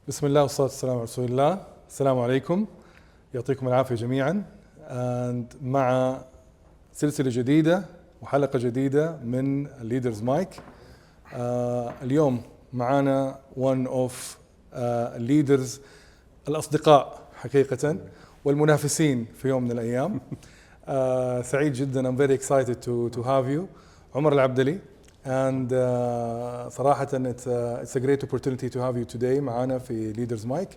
بسم الله والصلاة والسلام على رسول الله. السلام عليكم، يعطيكم العافية جميعا. مع سلسلة جديدة وحلقة جديدة من الليدرز مايك. اليوم معانا one of الليدرز الأصدقاء حقيقة والمنافسين في يوم من الأيام. سعيد جدا. I'm very excited to have you. عمر العبدلي. And صراحة it's a great opportunity to have you today معنا في Leaders Mic.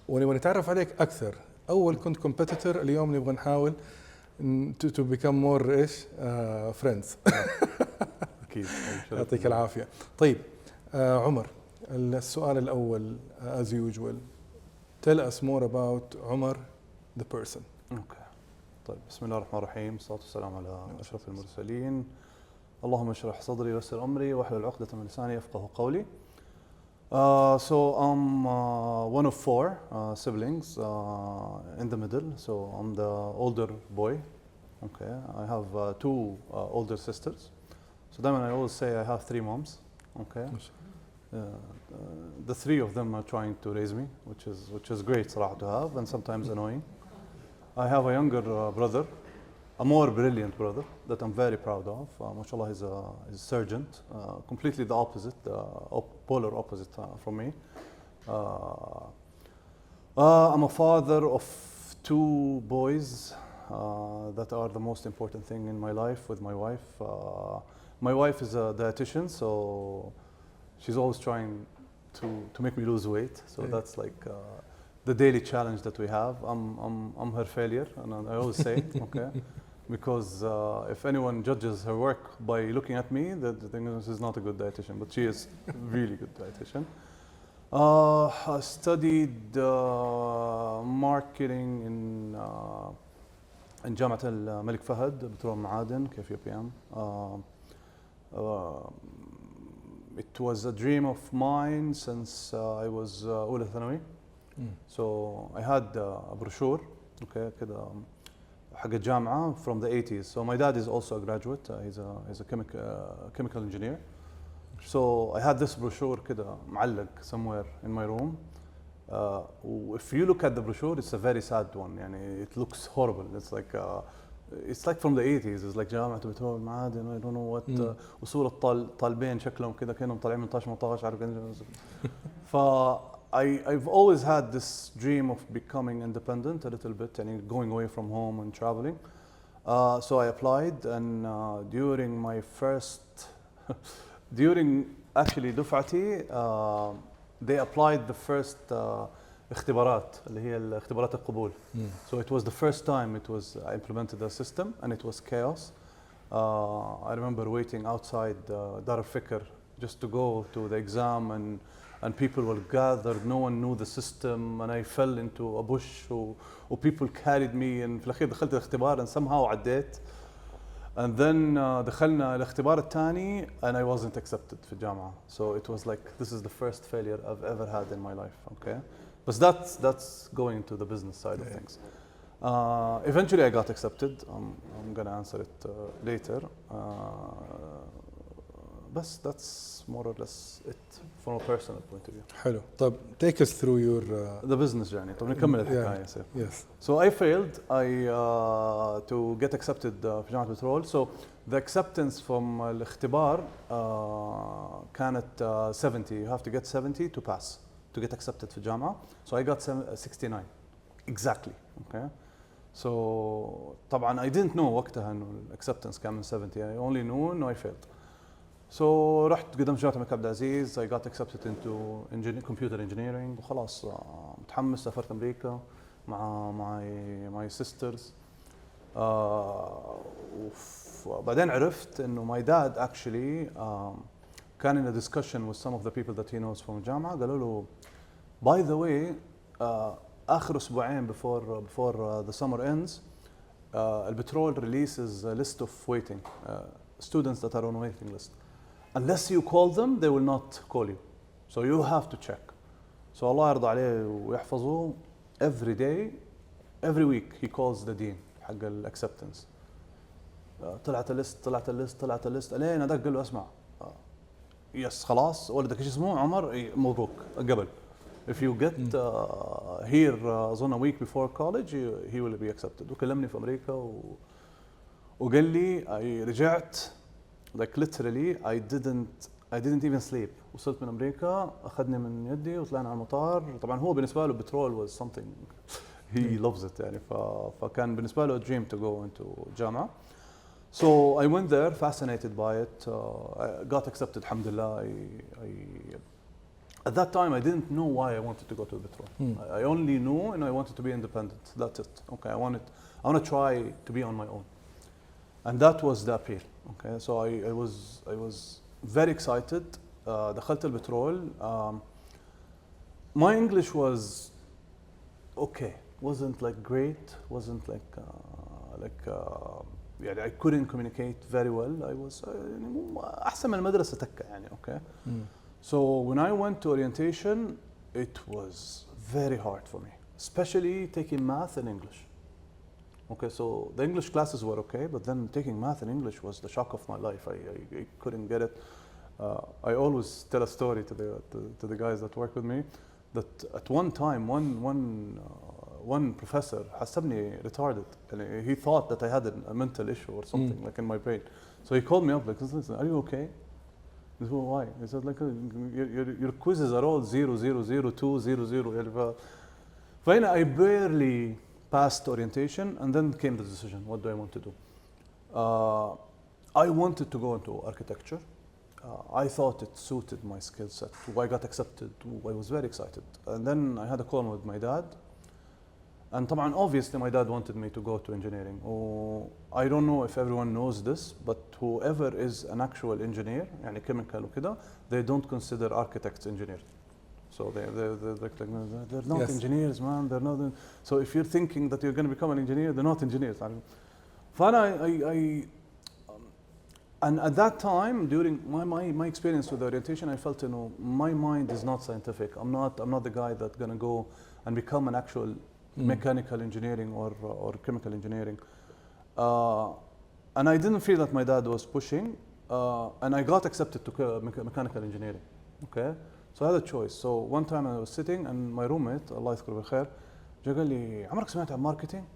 ونبغى نتعرف عليك أكثر. أول كنت competitor، اليوم نبغى نحاول to become more friends. أكيد. يعطيك العافية. طيب عمر، السؤال الأول as usual. Tell us more about عمر the person. أوكي. طيب، بسم الله الرحمن الرحيم، والصلاة والسلام على أشرف المرسلين. اللهم اشرح صدري ويسر أمري واحلل عقدة من لساني يفقهوا قولي. So I'm one of four siblings in the middle. So I'm the older boy. Okay, I have two older sisters. So then I always say I have three moms. Okay, the three of them are trying to raise me, which is great صراحة to have, and sometimes annoying. I have a younger brother, a more brilliant brother that I'm very proud of. MashaAllah, he's a surgeon, completely the opposite, polar opposite from me. I'm a father of two boys that are the most important thing in my life with my wife. My wife is a dietitian, so she's always trying to make me lose weight. So that's like the daily challenge that we have. I'm her failure, and I always say, okay, because if anyone judges her work by looking at me, the thing is she's not a good dietitian, but she is a really good dietitian. I studied marketing in جامعة الملك فهد بترول معادن KFUPM. It was a dream of mine since I was أولى ثانوي. So I had a brochure, okay, كده حق الجامعة from the 80s. So my dad is also a graduate. He's a chemical engineer. So I had this brochure كده معلق somewhere in my room. If you look at the brochure, it's a very sad one. يعني it looks horrible. It's like from the 80s. It's like جامعة بترول معادن. I don't know what. وصورة طالبين شكلهم كده كأنهم طالعين من 18 عارف كده. I've always had this dream of becoming independent a little bit and going away from home and traveling. So I applied, and during my during actually دفعتي, they applied the first اختبارات اللي هي اختبارات القبول. So it was the first time I implemented the system, and it was chaos. I remember waiting outside Dar al-Fikr just to go to the exam, and people were gathered. No one knew the system, and I fell into a bush, or people carried me, and في الأخير دخلت الاختبار and somehow عديت. And then دخلنا الاختبار الثاني, and I wasn't accepted في الجامعة. So it was like this is the first failure I've ever had in my life. Okay, but that's going to the business side of things. Eventually I got accepted. I'm gonna answer it later. But that's more or less it from a personal point of view. حلو. طب take us through your the business journey. طب نكمل الحكاية. Yes. So I failed. To get accepted في جامعة بترول. So the acceptance from الاختبار كانت 70. You have to get 70 to pass to get accepted في الجامعة. So I got 69 exactly. Okay. So طبعا I didn't know وقتها إنه acceptance كان من 70. I only knew إنه I failed. So رحت قدمت جامعة الملك عبد العزيز. I got accepted into computer engineering. وخلاص متحمس سافرت أمريكا مع my sisters. وبعدين عرفت إنه my dad actually كان in a discussion with some of the people that he knows from الجامعة. قالوا له by the way آخر أسبوعين before the summer ends البترول releases a list of waiting students that are on waiting list. Unless you call them, they will not call you. So you have to check. So Allah يرضى عليه ويحفظه. Every day, every week, he calls the dean حق الacceptance. طلعت الليست. ألين هذاك قال له اسمع. يس خلاص ولدك ايش اسمه عمر مبروك قبل. If you get here أظن a week before college he will be accepted. وكلمني في أمريكا وقال لي رجعت like literally I didn't even sleep. وصلت من أمريكا أخذني من يدي وطلعنا على المطار. طبعا هو بالنسبة له بترول was something he loves it يعني فكان بالنسبة له a dream to go into جامعة. So I went there fascinated by it. I got accepted alhamdulillah. At that time, I didn't know why I wanted to go to the Petrol. I only knew and I wanted to be independent. That's it. Okay, I want to try to be on my own, and that was the appeal. Okay, so I was very excited. دخلت البترول. My English was okay. Wasn't like great. Wasn't like يعني I couldn't communicate very well. I was أحسن من المدرسة تكة يعني. Okay. So when I went to orientation, it was very hard for me, especially taking math and English. Okay, so the English classes were okay, but then taking math and English was the shock of my life. I couldn't get it. I always tell a story to the guys that work with me that at one time one professor حسبني retarded. And he thought that I had a mental issue or something like in my brain. So he called me up like, listen, are you okay? I said, why? He said, like, your quizzes are all 0, 0, 0, 2, 0, 0. Finally, I barely passed orientation, and then came the decision, what do I want to do? I wanted to go into architecture. I thought it suited my skill set. I got accepted. I was very excited. And then I had a call with my dad. And طبعا obviously my dad wanted me to go to engineering. I don't know if everyone knows this, but whoever is an actual engineer, يعني chemical وكده, they don't consider architects engineers. So they're not engineers, man. They're not. So if you're thinking that you're going to become an engineer, they're not engineers. And at that time, during my experience with orientation, I felt, my mind is not scientific. I'm not the guy that's going to go and become an actual mechanical engineering or chemical engineering. And I didn't feel that my dad was pushing, and I got accepted to mechanical engineering. Okay, so I had a choice. So one time I was sitting and my roommate, الله يذكره بالخير, جا قال لي عمرك سمعت عن marketing?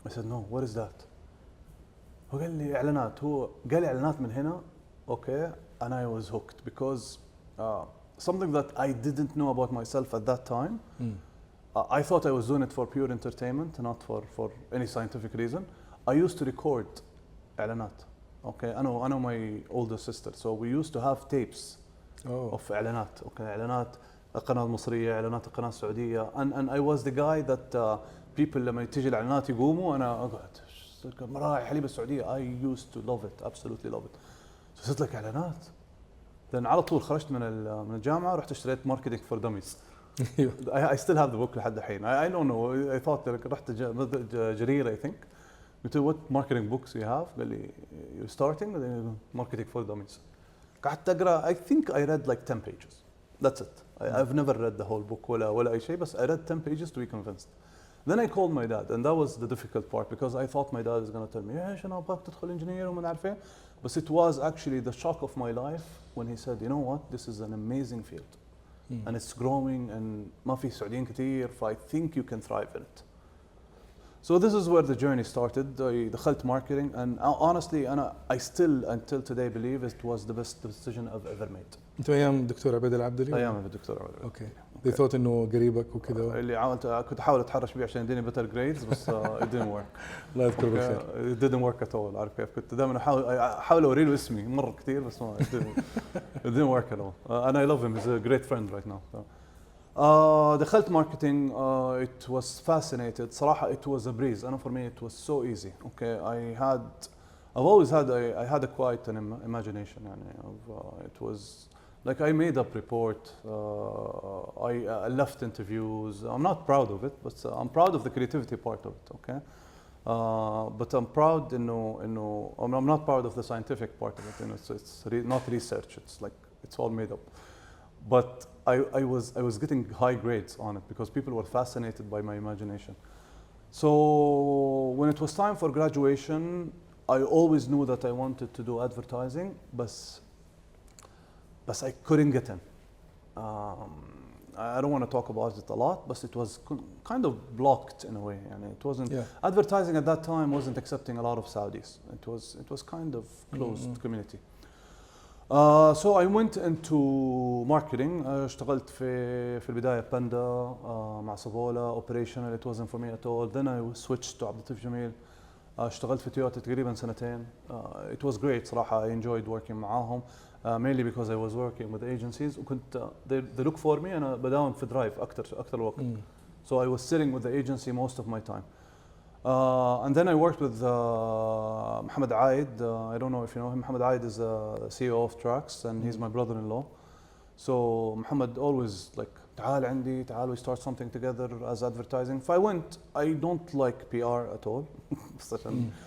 I said no, what is that? هو قال لي إعلانات. هو قال لي إعلانات من هنا. Okay, and I was hooked because something that I didn't know about myself at that time. I thought I was doing it for pure entertainment, not for any scientific reason. I used to record إعلانات. Okay, أنا my older sister, so we used to have tapes of إعلانات. Okay, إعلانات القناة المصرية، إعلانات القناة السعودية, and I was the guy that people لما تيجي الإعلانات يقوموا أنا أقعد مراعي حليب السعودية. I used to love it, absolutely love it. So صرت لك إعلانات. then على طول خرجت من الجامعة رحت اشتريت marketing for dummies. I still have the book لحد الحين. I don't know. I thought رحت جريرة I think. قلت له what marketing books you have؟ قال لي you're starting marketing for dummies. قعدت أقرأ. I think I read like 10 pages. That's it. I've never read the whole book ولا أي شيء, بس I read 10 pages to be convinced. Then I called my dad, and that was the difficult part because I thought my dad is going to tell me إيش أنا أبغاك تدخل engineer وما نعرف إيه. But it was actually the shock of my life when he said, you know what, this is an amazing field. And it's growing and ما في سعوديين كتير, so I think you can thrive in it. So this is where the journey started. I دخلت marketing, and honestly I still until today believe it was the best decision I've ever made. أنت أيام الدكتور عبيد العبدلي؟ أيام الدكتور عبيد العبدلي. Okay. They thought إنه قريبك وكذا. اللي كنت أحاول أتحرش بيه عشان يديني better grades, بس it didn't work. الله يذكره بالخير. It didn't work at all. عارف كيف؟ كنت دائما أحاول أوري له اسمي مرة كثير, بس ما it didn't work at all. And I love him. He's a great friend right now. دخلت marketing. It was fascinating. صراحة it was a breeze. And for me it was so easy. Okay, I've always had a quite an imagination. يعني it was like I made up report. I left interviews. I'm not proud of it, but I'm proud of the creativity part of it. Okay, but I'm proud. I'm not proud of the scientific part of it. It's not research. It's like it's all made up. But I was getting high grades on it because people were fascinated by my imagination. So when it was time for graduation, I always knew that I wanted to do advertising, but but I couldn't get in. I don't want to talk about it a lot, but it was kind of blocked in a way. And it wasn't advertising at that time wasn't accepting a lot of Saudis. It was kind of closed community. So I went into marketing. اشتغلت في البداية باندا مع صفولا operational. It wasn't for me at all. Then I switched to عبد اللطيف جميل. اشتغلت في تويوتا تقريبا سنتين. It was great صراحة. I enjoyed working معاهم. Mainly because I was working with agencies وكنت they look for me أنا بداوم في درايف أكثر الوقت. So I was sitting with the agency most of my time. And then I worked with Mohammed Aid. I don't know if you know him. Mohammed Aid is a CEO of Trax and he's my brother-in-law. So Mohammed always like تعال عندي تعال we start something together as advertising. If I went, I don't like PR at all.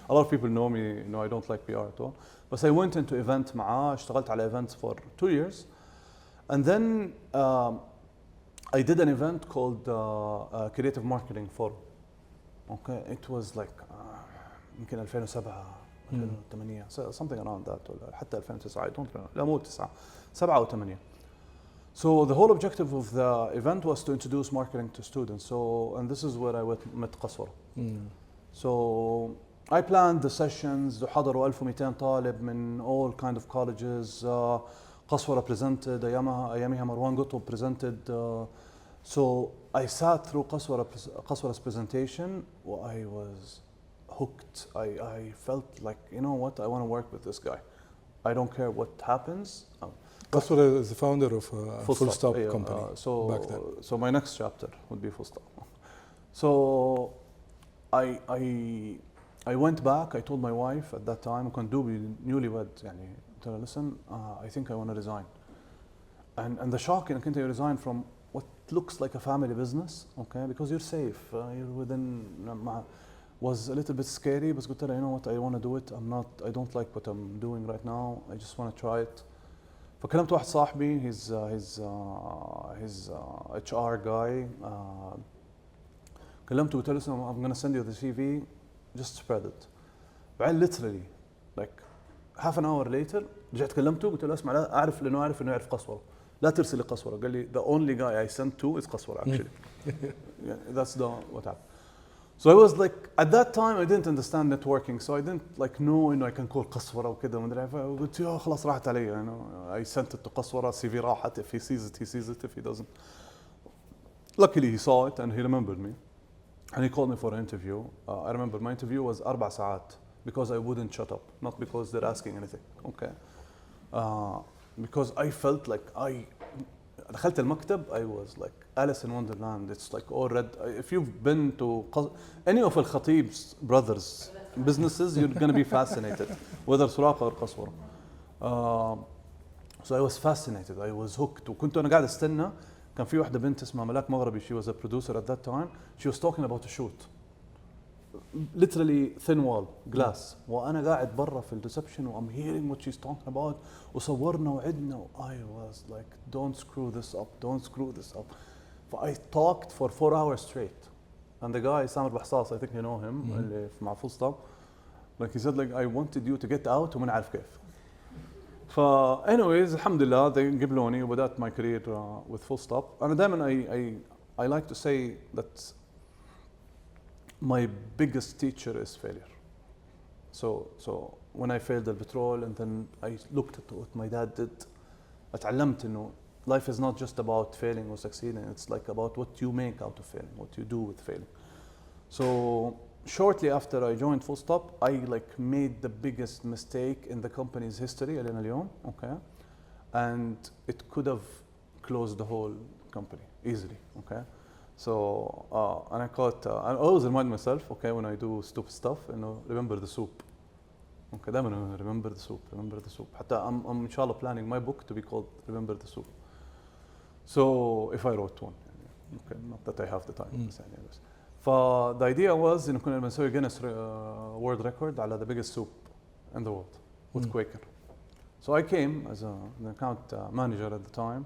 A lot of people know me, you know I don't like PR at all. But I went into event معاه اشتغلت على events for 2 years. And then I did an event called Creative Marketing Forum. Okay, it was like يمكن 2007 2008 something around that ولا حتى 2009 I don't know لا مو 9 7 أو 8. So the whole objective of the event was to introduce marketing to students. So and this is where I met قسورة. So I planned the sessions. حضروا 1200 طالب من all kind of colleges. قسورة presented. أيامها مروان قطب presented. So I sat through قسورة presentation. I was hooked. I felt like, you know what, I want to work with this guy. I don't care what happens. قسورة is the founder of Full Stop company back then. So my next chapter would be Full Stop. So I went back. I told my wife at that time, كنت دوبي newlywed يعني قلت لها listen, I think I want to resign. And the shock إنك أنت you resign from what looks like a family business, okay, because you're safe, you're within was a little bit scary. But قلت لها you know what, I want to do it. I don't like what I'm doing right now. I just want to try it. فكلمت واحد صاحبي he's HR guy. كلمته قلت له I'm going to send you the CV, just spread it. بعدين literally like half an hour later رجعت كلمته قلت له اسمع لا اعرف لانه عارف انه يعرف قسورة لا ترسل لي قسورة. قال لي the only guy I sent to is قسورة actually. Yeah, that's what happened. So I was like, at that time I didn't understand networking, so I didn't like know I can call قسورة وكذا مدري قلت يا خلاص راحت علي, you know. I sent it to قسورة, CV راحت. If he sees it he sees it, if he doesn't. Luckily he saw it and he remembered me and he called me for an interview. I remember my interview was 4 ساعات because I wouldn't shut up, not because they're asking anything, okay. Because I felt like دخلت المكتب, I was like Alice in Wonderland. It's like all red. If you've been to any of Al-Khatib's brothers' businesses, you're going to be fascinated, whether Suraqa or Qaswara. So I was fascinated. I was hooked. وكنت أنا قاعد استنى. كان في واحدة بنت اسمها ملاك مغربي. She was a producer at that time. She was talking about a shoot. Literally thin wall, glass. وأنا قاعد برا في الريسبشن و I'm hearing what she's talking about. وصورنا وعدنا. I was like, don't screw this up. Don't screw this up. I talked for 4 hours straight. And the guy, Samir Bahsas, I think you know him, اللي مع Full Stop. Like he said, like I wanted you to get out وما نعرف كيف. Anyways, alhamdulillah, they قبلوني وبدأت my career with Full Stop. And then I like to say that my biggest teacher is failure. So when I failed the petrol and then I looked at what my dad did, اتعلمت إنه life is not just about failing or succeeding. It's like about what you make out of failing, what you do with failing. So shortly after I joined Full Stop, I like made the biggest mistake in the company's history, لنا اليوم, okay, and it could have closed the whole company easily, okay. So and I caught, I always remind myself, okay, when I do stupid stuff, you know, remember the soup. Okay, دائما remember the soup, remember the soup. حتى I'm inshallah planning my book to be called Remember the Soup. So if I wrote one, okay, not that I have the time. The idea was إنه كنا بنسوي Guinness World Record على the biggest soup in the world with Quaker. So I came as an account manager at the time,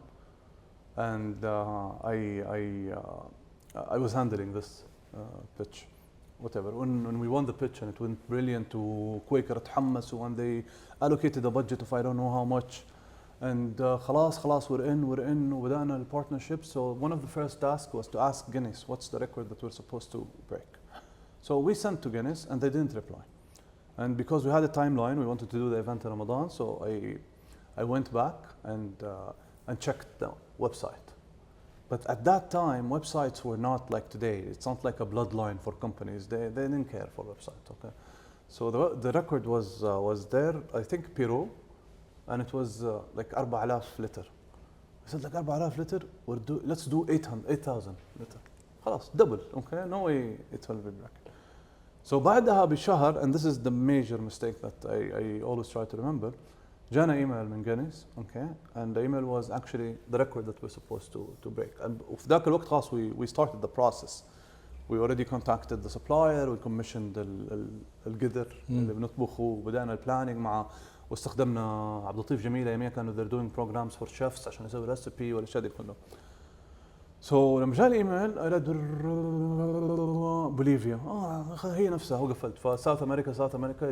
and I was handling this pitch, whatever. When we won the pitch and it went brilliant to Quaker اتحمس, when they allocated a budget of I don't know how much, and خلاص we're in وبدأنا البارتنرship. So one of the first tasks was to ask Guinness what's the record that we're supposed to break. So we sent to Guinness and they didn't reply. And because we had a timeline, we wanted to do the event in Ramadan, so I went back and checked the website. But at that time, websites were not like today. It's not like a bloodline for companies. They didn't care for websites. Okay, so the record was there. I think Peru, and it was like 4,000 liter. I said like 4,000 liter. Let's do 8,000 liter. خلاص double. Okay, no way it will be back. So بعدها بشهر, and this is the major mistake that I always try to remember. جانا ايميل من Guinness, okay, and the email was actually the record that we're supposed to break. And في ذاك الوقت خلاص we started the process. We already contacted the supplier, we commissioned القدر اللي بنطبخه, وبدأنا البلانينج مع, واستخدمنا عبد اللطيف جميلة يوميا كانوا they're doing programs for chefs عشان يسوي ريسبي والاشياء دي كلها. So لما جاء الايميل I read بوليفيا, هي نفسها وقفلت. فساوث امريكا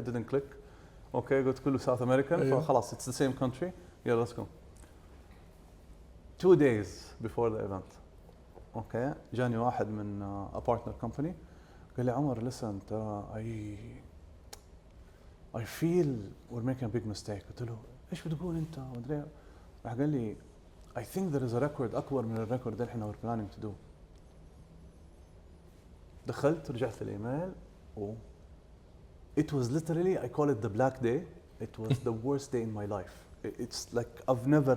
it didn't click. اوكي قلت كله ساوث امريكان, فخلاص it's the same country, yeah let's go. 2 days before the event, اوكي, جاني واحد من a partner company قال لي عمر listen ترى I feel we're making a big mistake. قلت له ايش بتقول انت؟ مدري. راح قال لي I think there is a record اكبر من الريكورد اللي احنا we're planning to do. دخلت رجعت الايميل و it was literally, I call it the black day. It was the worst day in my life. It's like I've never,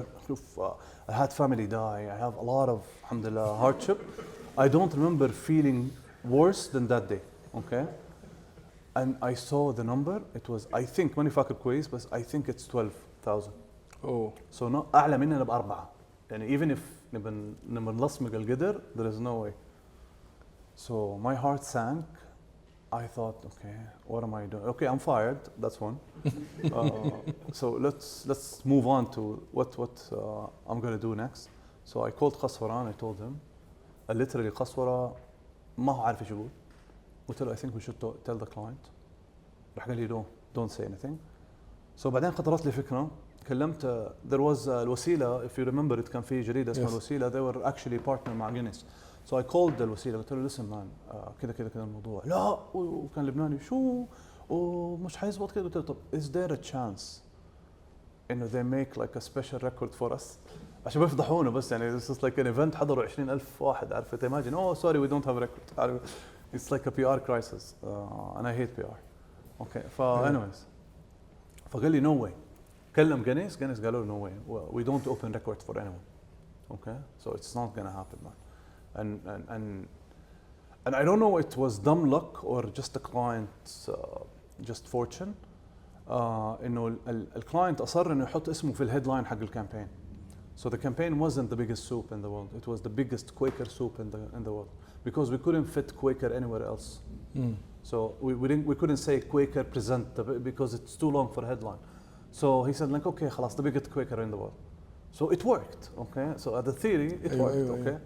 I had family die, I have a lot of, alhamdulillah, hardship. I don't remember feeling worse than that day, okay? And I saw the number, it was, I think, ماني فاكر كويس, but I think it's 12,000. Oh. So no, أعلى مننا بأربعة. يعني even if نبى نلصمق القدر, there is no way. So my heart sank. I thought, okay, what am I doing? Okay, I'm fired. That's one. So let's move on to what I'm gonna do next. So I called قسورة. I told him, literally قسورة ما هو عارف ايش يقول. قلت له I think we should tell the client. راح قال لي don't say anything. So بعدين خطرت لي فكرة. كلمت there was الوسيلة, if you remember it كان في جريدة اسمها الوسيلة. They were actually partner مع Guinness. So I called الوسيلة قلت له listen man, كذا الموضوع. لا, وكان لبناني شو ومش حيزبط كذا. قلت له طب is there a chance إنه they make like a special record for us عشان بيفضحونا بس, يعني it's just like an event حضروا 20,000 واحد, عارف imagine, oh sorry we don't have a record. It's like a PR crisis and I hate PR. Okay, anyways فقال لي no way. كلم Guinness قالوا no way, we don't open record for anyone. Okay, so it's not gonna happen man. And I don't know it was dumb luck or just the client's just fortune. إنه الكلاينت أصر إنه يحط اسمه في الهيدلاين حق الكامبين. So the campaign wasn't the biggest soup in the world. It was the biggest Quaker soup in the world because we couldn't fit Quaker anywhere else. So we couldn't say Quaker present because it's too long for a headline. So he said like okay خلاص the biggest Quaker in the world. So it worked. Okay, so at the theory it worked. Okay.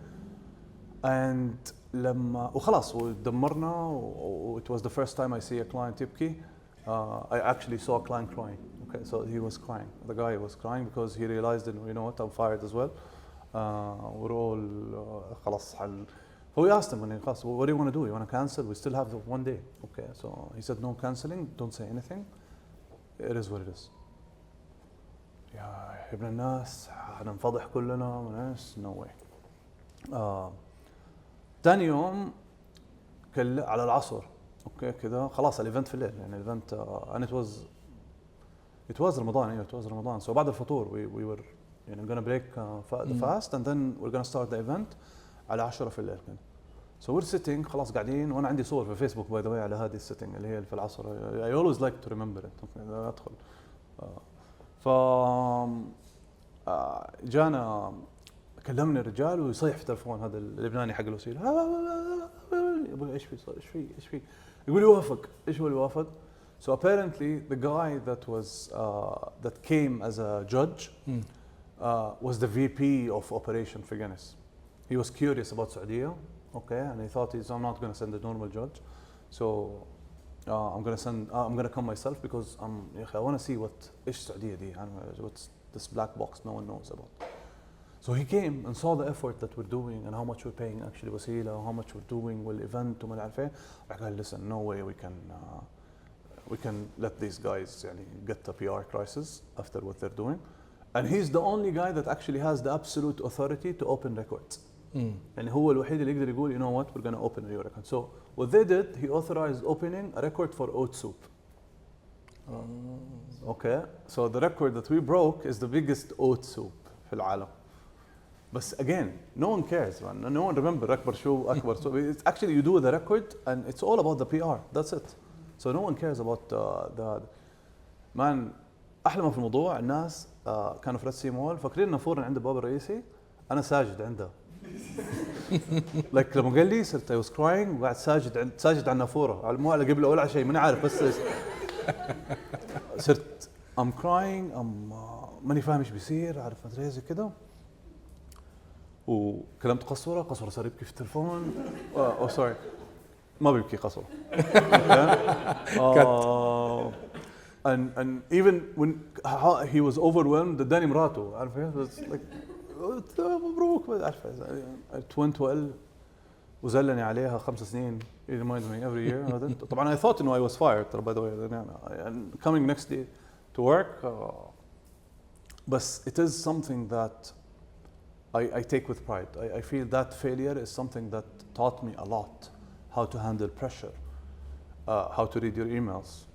And لما وخلاص ودمرنا it was the first time I see a client يبكي. I actually saw a client crying. Okay, so he was crying. The guy was crying because he realized that you know what, I'm fired as well. We're all خلاص حل. So we asked him when he asked, what do you want to do? You want to cancel? We still have 1 day. Okay, so he said no cancelling. Don't say anything. It is what it is. يا ابن الناس هننفضح كلنا وناس no way. ثاني يوم على العصر اوكي كذا خلاص الايفنت في الليل يعني الايفنت and it was رمضان. ايوه it was رمضان. So بعد الفطور we were gonna break the fast and then we're gonna start the event على 10 في الليل كده. So we're sitting خلاص قاعدين وانا عندي صور في فيسبوك باي ذا واي على هذه السيتنج اللي هي في العصر. I always like to remember it. اوكي ادخل ف جانا كلمني الرجال ويصيح في التلفون هذا اللبناني حق الوسيله. يقول ايش في يقول يوافق. ايش هو اللي وافق؟ So apparently the guy that came as a judge was the VP of operation for Guinness. He was curious about Saudi, okay, and he thought I'm not going to send a normal judge, so I'm going to come myself because I want to see what ايش السعوديه دي, what's this black box no one knows about. So he came and saw the effort that we're doing and how much we're paying actually وسيلة, how much we're doing والevent وما نعرف ايه. قال listen, no way we can let these guys يعني get a PR crisis after what they're doing. And he's the only guy that actually has the absolute authority to open records. يعني هو الوحيد اللي يقدر يقول you know what, we're going to open a new record. So what they did, he authorized opening a record for oat soup. Okay, so the record that we broke is the biggest oat soup في العالم. But again, no one cares, man. No one remember أكبر شو أكبر soup. It's actually you do the record and it's all about the PR. That's it. So no one cares about the man. أحلى ما في الموضوع الناس كانوا في ريد سي مول فاكرين نافورة عند الباب الرئيسي أنا ساجد عنده. like لما قال لي صرت I was crying وقاعد ساجد على النافورة على مو على قبله ولا على شيء ماني عارف بس صرت I'm crying ماني فاهم ايش بيصير عارف ما ادري زي كذا وكلمت قصورة صار يبكي في التلفون سوري ما بيبكي قصورة and even when he was overwhelmed اداني مراته عارف ايه like مبروك عارف it went well وزلني عليها 5 سنين. He reminds me every year. طبعا I thought I was fired by the way and coming next day to work but it is something that I take with pride. I feel that failure is something that taught me a lot how to handle pressure, how to read your emails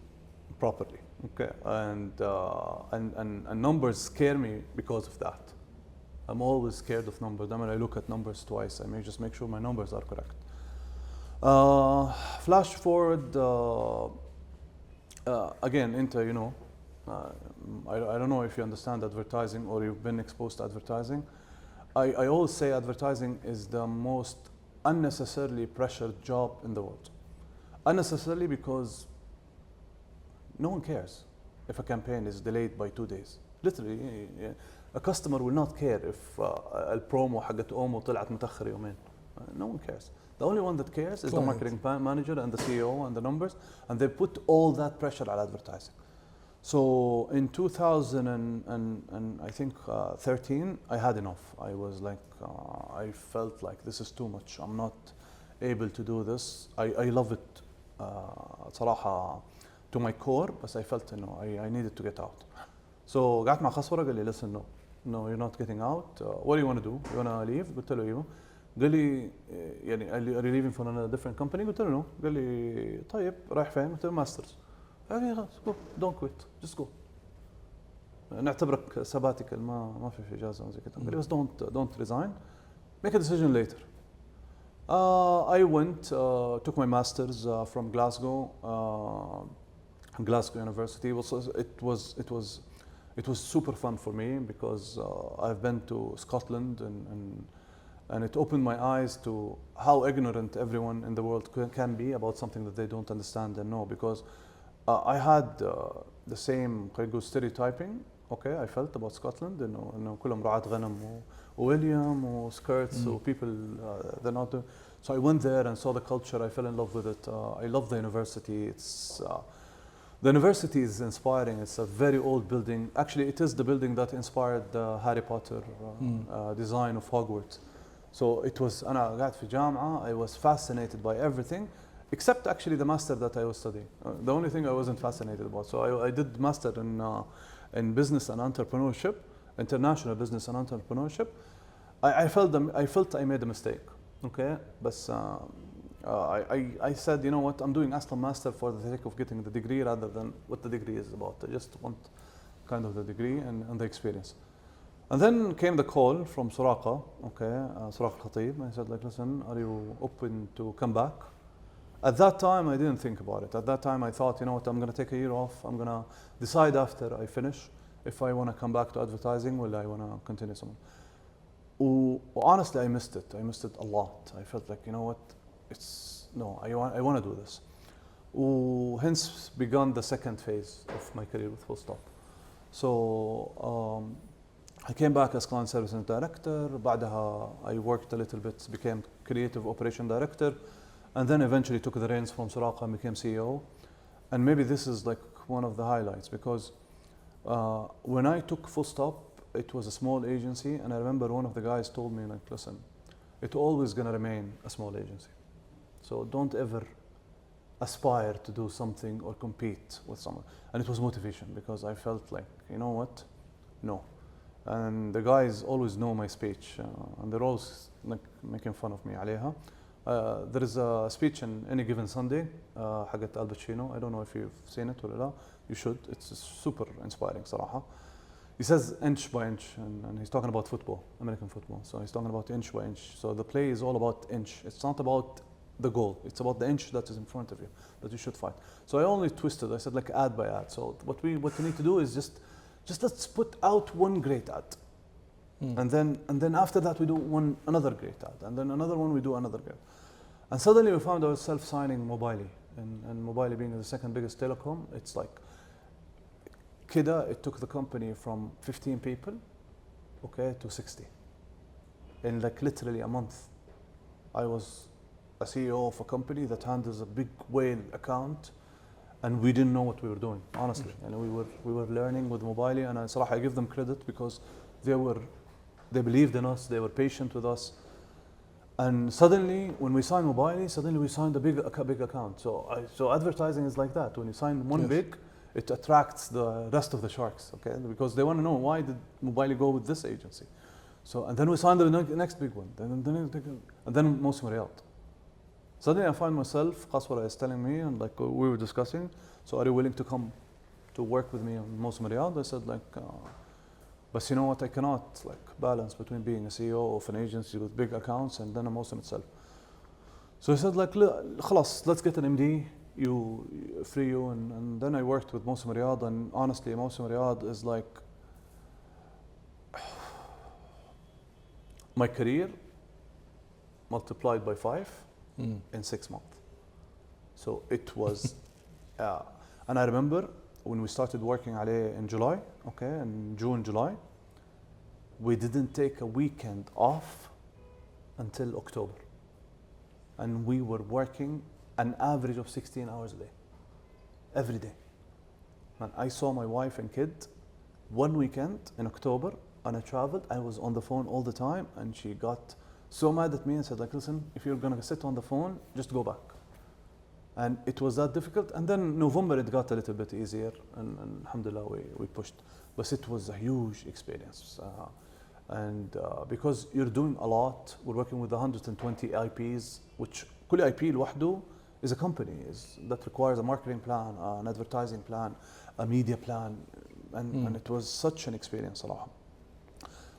properly. Okay, and numbers scare me because of that. I'm always scared of numbers. Then when I look at numbers twice, I may just make sure my numbers are correct. Flash forward again into I don't know if you understand advertising or you've been exposed to advertising. I always say advertising is the most unnecessarily pressured job in the world. Unnecessarily because no one cares if a campaign is delayed by 2 days. Literally, a customer will not care if البرومو حقت اومو طلعت متأخر يومين. No one cares. The only one that cares is the marketing manager and the CEO and the numbers, and they put all that pressure on advertising. So in 2000 and I think 13, I had enough. I was like, I felt like this is too much. I'm not able to do this. I love it صراحة to my core, but I felt I needed to get out. So قعدت مع خصورة قال لي listen no you're not getting out. What do you want to do? You want to leave? قلت له ايوه. قال لي يعني are you leaving for a different company? قلت له no. قال لي طيب رايح فين؟ قلت له ماسترز. قال لي خلاص go don't quit just go. نعتبرك sabbatical ما في إجازة زي كذا. قال لي بس don't resign. Make a decision later. I went took my masters from Glasgow University. It was super fun for me because I've been to Scotland and it opened my eyes to how ignorant everyone in the world can be about something that they don't understand and know. Because I had the same stereotyping. Okay, I felt about Scotland إنه كلهم رعاة غنم وويليام وskirts people they're not doing. So I went there and saw the culture. I fell in love with it. I love the university. The university is inspiring. It's a very old building. Actually, it is the building that inspired the Harry Potter design of Hogwarts. So it was, أنا قاعد في جامعة, I was fascinated by everything, except actually the master that I was studying. The only thing I wasn't fascinated about. So I did master in business and entrepreneurship, international business and entrepreneurship. I felt I made a mistake. Okay, but I said, you know what, I'm doing Aston Master for the sake of getting the degree rather than what the degree is about. I just want kind of the degree and the experience. And then came the call from Suraqa, okay, Suraqa Khatib. I said, like, listen, are you open to come back? At that time, I didn't think about it. At that time, I thought, you know what, I'm going to take a year off. I'm going to decide after I finish if I want to come back to advertising or I want to continue something. Honestly, I missed it. I missed it a lot. I felt like, you know what, I want to do this. Hence began the second phase of my career with Full Stop. So I came back as client services director. بعدها I worked a little bit, became creative operation director, and then eventually took the reins from Suraqa and became CEO. And maybe this is like one of the highlights because When I took Full Stop, it was a small agency, and I remember one of the guys told me, like, listen, it's always going to remain a small agency. So don't ever aspire to do something or compete with someone. And it was motivation, because I felt like, you know what? No. And the guys always know my speech, and they're always like making fun of me عليها. There is a speech in Any Given Sunday, حقت Al Pacino. I don't know if you've seen it or not. You should. It's super inspiring صراحة. He says inch by inch, and he's talking about football, American football. So he's talking about inch by inch. So the play is all about inch. It's not about the goal. It's about the inch that is in front of you, that you should fight. So I only twisted. I said like ad by ad. So what we need to do is just let's put out one great ad. And then after that we do another great ad, and then another one we do another great. And suddenly we found ourselves signing Mobile, and Mobile being the second biggest telecom. It's like Kida, it took the company from 15 people, okay, to 60 in like literally a month. I was a CEO of a company that handles a big whale account, and we didn't know what we were doing, honestly. And we were learning with Mobile, and I give them credit because they believed in us, they were patient with us. And suddenly, when we signed Mobile, suddenly we signed a big account. So advertising is like that. When you sign one big, it attracts the rest of the sharks, okay? Because they want to know, why did Mobile go with this agency? So, and then we signed the next big one, and then Mawsim Riyadh. Suddenly I find myself, Qaswara is telling me, and like we were discussing, so are you willing to come to work with me on Mawsim Riyadh? I said like, but you know what, I cannot like balance between being a CEO of an agency with big accounts and then a Mawsim itself. So I said like, خلاص, let's get an MD, free you, and then I worked with Mawsim Riyadh, and honestly, Mawsim Riyadh is like my career multiplied by 5 in 6 months. So it was, and I remember when we started working عليه in July, okay, in June, July, we didn't take a weekend off until October. And we were working an average of 16 hours a day, every day. And I saw my wife and kid one weekend in October, and I traveled. I was on the phone all the time, and she got so mad at me and said like, listen, if you're gonna sit on the phone, just go back. And it was that difficult. And then November, it got a little bit easier, and alhamdulillah, we pushed. But it was a huge experience. Because you're doing a lot, we're working with 120 IPs, which كل IP لوحده is a company that requires a marketing plan, an advertising plan, a media plan, and it was such an experience, صراحة.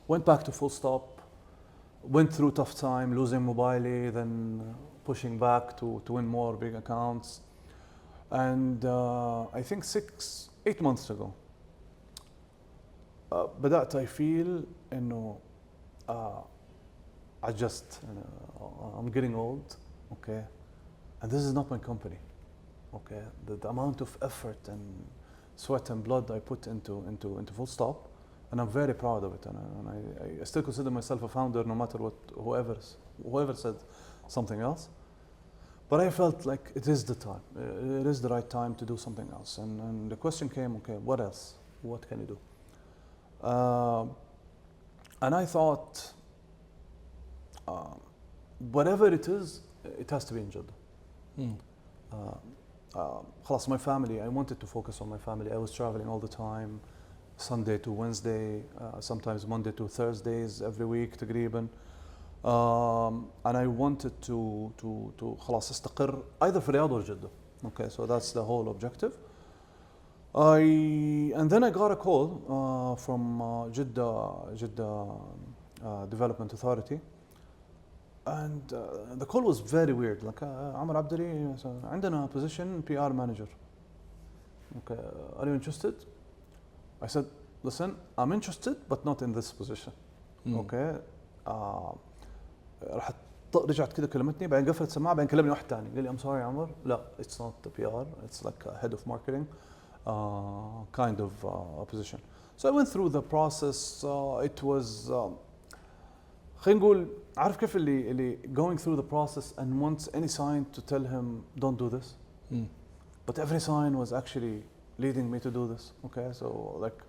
Went back to Full Stop, went through tough time, losing Mobile, then pushing back to win more big accounts. And I think 8 months ago, بدأت I feel إنه I'm getting old, okay, and this is not my company, okay. The amount of effort and sweat and blood I put into Full Stop, and I'm very proud of it, and I still consider myself a founder, no matter what whoever said something else. But I felt like it is the time, it is the right time to do something else. And the question came, okay, what else? What can you do? And I thought, whatever it is, it has to be in Jeddah. خلاص, my family, I wanted to focus on my family. I was traveling all the time, Sunday to Wednesday, sometimes Monday to Thursdays every week تقريبا. And I wanted to خلاص استقر either في الرياض or Jeddah. Okay, so that's the whole objective. And then I got a call from Jeddah Development Authority, and the call was very weird. Like, Omar Alabdali, عندنا position PR manager. Okay, are you interested? I said, listen, I'm interested, but not in this position. Okay. رجعت كده كلمتني، بعدين قفلت سماعة، بعدين كلمني واحد ثاني قال لي I'm sorry عمر، لا, it's not the PR, it's like a head of marketing kind of position. So I went through the process. It was خلينا نقول، عارف كيف اللي going through the process and wants any sign to tell him don't do this, but every sign was actually leading me to do this. Okay, so like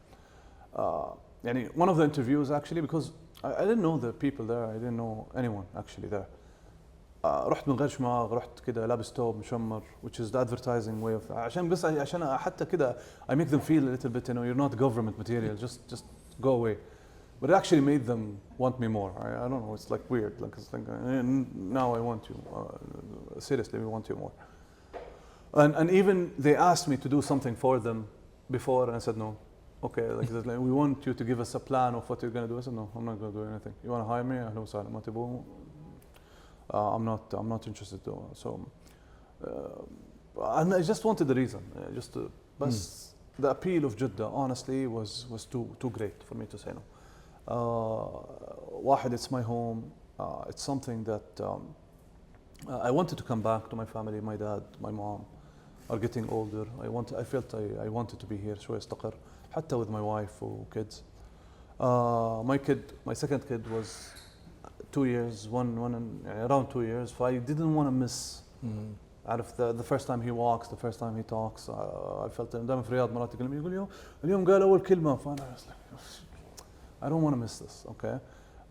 يعني one of the interviews actually, because I didn't know the people there, I didn't know anyone actually there. رحت من غير شماغ، رحت كده لابس توب مشمر, which is the advertising way of, عشان حتى كده I make them feel a little bit, you know, you're not government material, just go away. But it actually made them want me more. I don't know, it's like weird, like it's like now I want you, seriously we want you more. And even they asked me to do something for them before, and I said no. Okay, like we want you to give us a plan of what you're going to do. I said no, I'm not going to do anything. You want to hire me? أهلا وسهلا. ما تبغوا I'm not interested though. So and I just wanted the reason, just to, but the appeal of Jeddah honestly was too great for me to say no. واحد, it's my home. It's something that I wanted to come back to my family. My dad, my mom are getting older. I felt I wanted to be here شوي استقر حتى with my wife or kids. My second kid was 2 years, around 2 years. So I didn't want to miss. Out of the first time he walks, the first time he talks, I felt دائما في الرياض مرات يقول اليوم قال أول كلمة, فأنا I don't want to miss this, okay?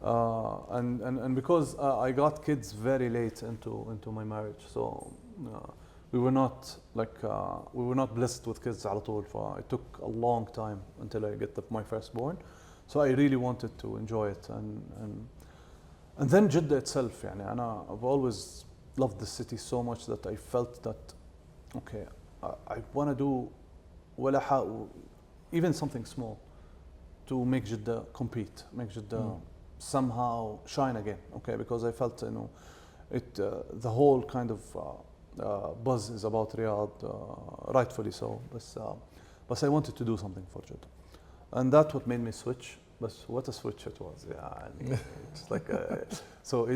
And because I got kids very late into my marriage, so we were not blessed with kids على طول. It took a long time until I get my firstborn. So I really wanted to enjoy it, and then Jeddah itself. يعني I've always loved the city so much that I felt that okay, I want to do even something small to make Jeddah compete, make Jeddah somehow shine again, okay? Because I felt, you know, the whole kind of buzz is about Riyadh, rightfully so. But I wanted to do something for Jeddah, and that's what made me switch. But what a switch it was! Yeah, it's like so.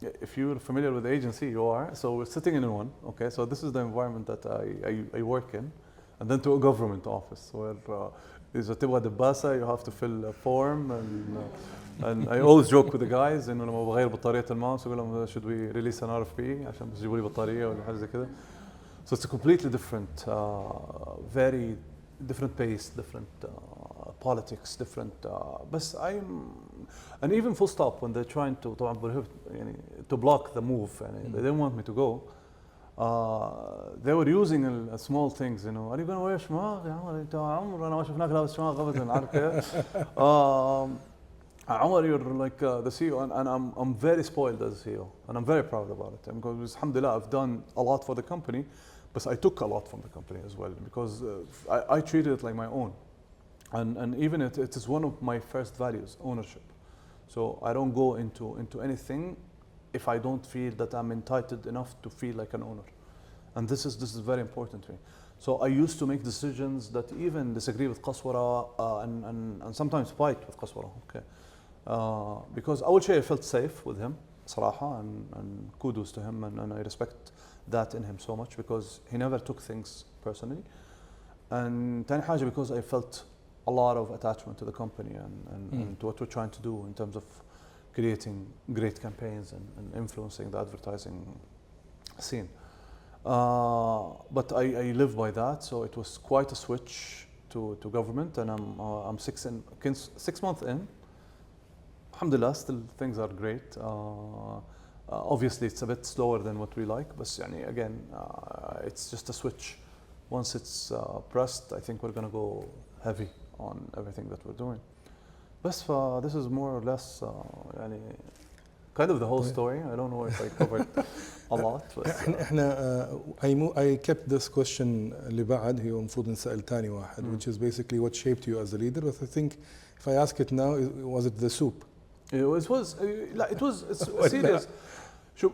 If you're familiar with the agency, you are. So we're sitting in one, okay? So this is the environment that I work in, and then to a government office where. إذا تبغى دباسة you have to fill a form, and I always joke with the guys إنه لما بغير بطارية الماوس أقول لهم should we release an RFP عشان بس يجيبوا لي بطارية ولا حاجة زي كده. So it's a completely different, very different pace, different politics, different. بس and even full stop when they're trying to طبعا يعني to block the move, يعني they didn't want me to go. They were using small things, you know. Are you going to wear شماغ يا عمر؟ انت عمر انا ما شفناك لابس شماغ ابدا، عارف كيف؟ عمر, you're like the CEO, and I'm very spoiled as a CEO, and I'm very proud about it. Because alhamdulillah, I've done a lot for the company, but I took a lot from the company as well, because I treated it like my own, and even it is one of my first values, ownership. So I don't go into anything if I don't feel that I'm entitled enough to feel like an owner. And this is very important to me. So I used to make decisions that even disagree with Qaswara, and sometimes fight with Qaswara, okay? Because أول شيء I felt safe with him صراحة, and kudos to him, and I respect that in him so much, because he never took things personally. And تاني حاجة, because I felt a lot of attachment to the company and to what we're trying to do in terms of creating great campaigns and influencing the advertising scene. But I live by that, so it was quite a switch to government, and I'm 6 months in. Alhamdulillah, still things are great. Obviously, it's a bit slower than what we like, but يعني, again, it's just a switch. Once it's pressed, I think we're going to go heavy on everything that we're doing. بس this is more or less يعني kind of the whole story. I don't know if I covered a lot. I kept this question اللي بعد هي المفروض نسأل تاني واحد, which is basically what shaped you as a leader. But I think if I ask it now, was it the soup? It was serious.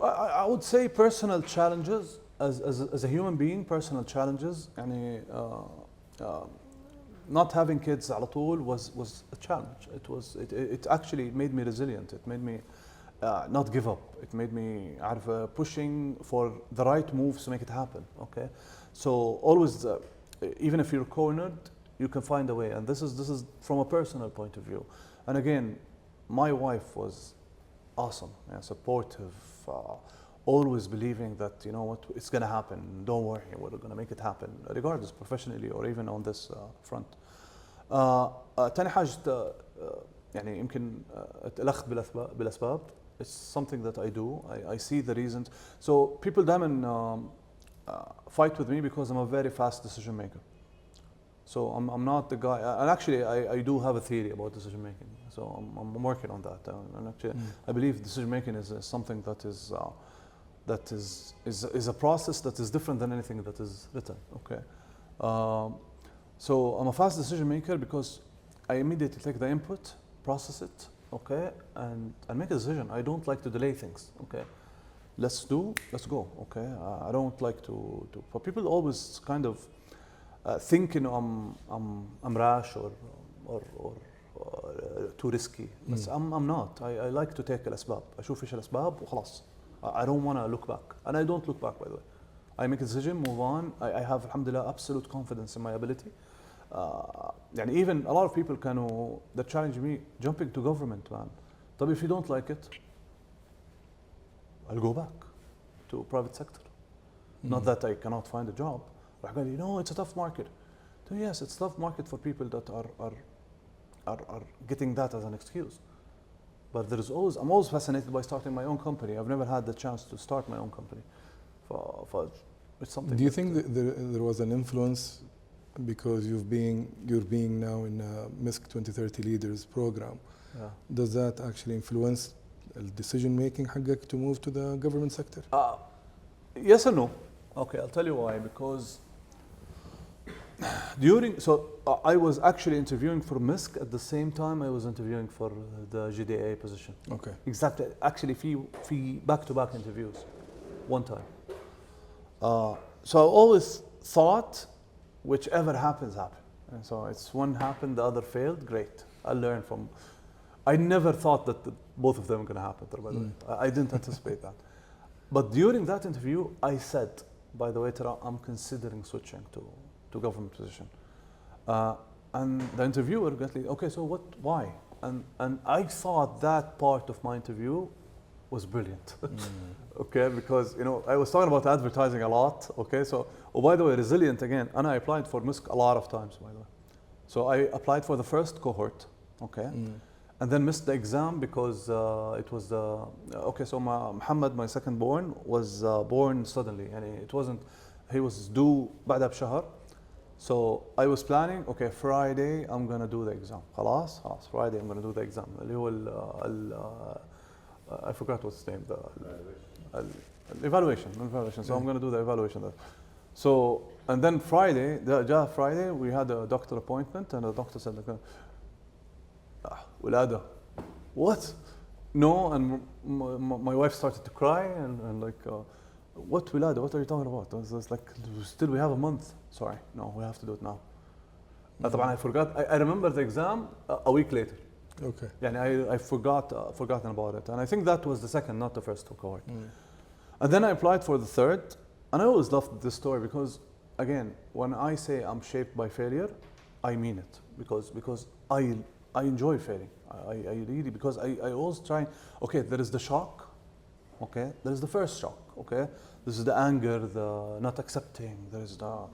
I would say personal challenges as a human being, personal challenges. يعني not having kids على طول was a challenge. It actually made me resilient. It made me not give up. It made me pushing for the right moves to make it happen. Okay, so always, even if you're cornered, you can find a way. And this is from a personal point of view. And again, my wife was awesome, supportive, always believing that, you know what, it's going to happen. Don't worry, we're going to make it happen, regardless, professionally or even on this front. تاني حاجة يعني يمكن الأخذ بالأسباب. It's something that I do. I see the reasons. So people دائما fight with me because I'm a very fast decision maker. So I'm not the guy. And actually, I do have a theory about decision making. So I'm working on that. And actually, I believe decision making is something that is a process that is different than anything that is written. Okay. So I'm a fast decision maker because I immediately take the input, process it, okay, and make a decision. I don't like to delay things. Okay. Let's go. Okay. I don't like to. For people always kind of think I'm rash or too risky. But I'm not. I like to take الأسباب. أشوف إيش الأسباب وخلاص. I don't want to look back, and I don't look back, by the way. I make a decision, move on. I have, alhamdulillah, absolute confidence in my ability. And even a lot of people that challenge me jumping to government, man. But if you don't like it, I'll go back to private sector. Not that I cannot find a job. It's a tough market. So yes, it's a tough market for people that are getting that as an excuse. But I'm always fascinated by starting my own company. I've never had the chance to start my own company. It's something. Do you think that there was an influence because you're being now in Misk 2030 Leaders program? Yeah. Does that actually influence the decision making حقك to move to the government sector? Yes and no. Okay, I'll tell you why. Because I was actually interviewing for Misk at the same time I was interviewing for the GDA position. Okay. Exactly. Actually, في back-to-back interviews, one time. So I always thought, whichever happens, happen. And so it's one happened, the other failed. Great. I'll learn from. I never thought that both of them are going to happen. By the way, I didn't anticipate that. But during that interview, I said, by the way, Tara, I'm considering switching to government position. And the interviewer got like, okay, so why? And I thought that part of my interview was brilliant. Okay, because I was talking about advertising a lot. Okay, so by the way, resilient again, and I applied for Misk a lot of times, by the way. So I applied for the first cohort, okay, and then missed the exam because it was so Muhammad, my second born, was born suddenly, and he was due بعدها بشهر. So I was planning, okay, Friday I'm gonna do the exam. خلاص Friday I'm gonna do the exam. اللي هو I forgot what's the name. The evaluation. So I'm gonna do the evaluation there. So and then Friday we had a doctor appointment, and the doctor said, "Wilada, what? No." And my wife started to cry and like. What Wilada? What are you talking about? I was like, still we have a month. Sorry, no, we have to do it now. I forgot. I remember the exam a week later. Okay. I forgotten about it, and I think that was the second, not the first cohort. And then I applied for the third, and I always loved this story because, again, when I say I'm shaped by failure, I mean it because I enjoy failing. I really, because I always try. Okay, there is the shock. Okay, there is the first shock. Okay, this is the anger, the not accepting. There is the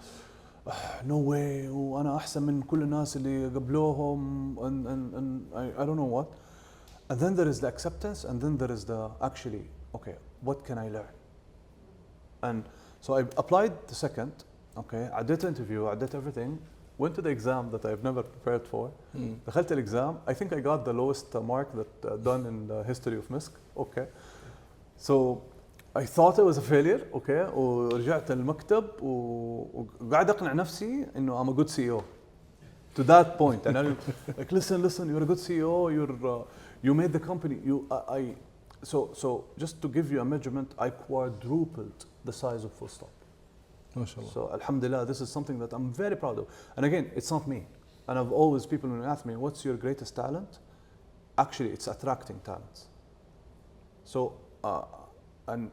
no way. وأنا أحسن من كل الناس اللي قبلوهم and I don't know what. And then there is the acceptance, and then there is the actually, okay, what can I learn? And so I applied the second. Okay, I did the interview, I did everything. Went to the exam that I've never prepared for. دخلت الexam. I think I got the lowest mark that done in the history of Misk. Okay. So I thought it was a failure, okay, ورجعت المكتب وقاعد أقنع نفسي إنه I'm a good CEO. To that point, and I'm like, listen, you're a good CEO. You made the company. So just to give you a measurement, I quadrupled the size of Full Stop. MashaAllah. So alhamdulillah, this is something that I'm very proud of. And again, it's not me. And I've always, people when ask me, what's your greatest talent? Actually, it's attracting talents. So. And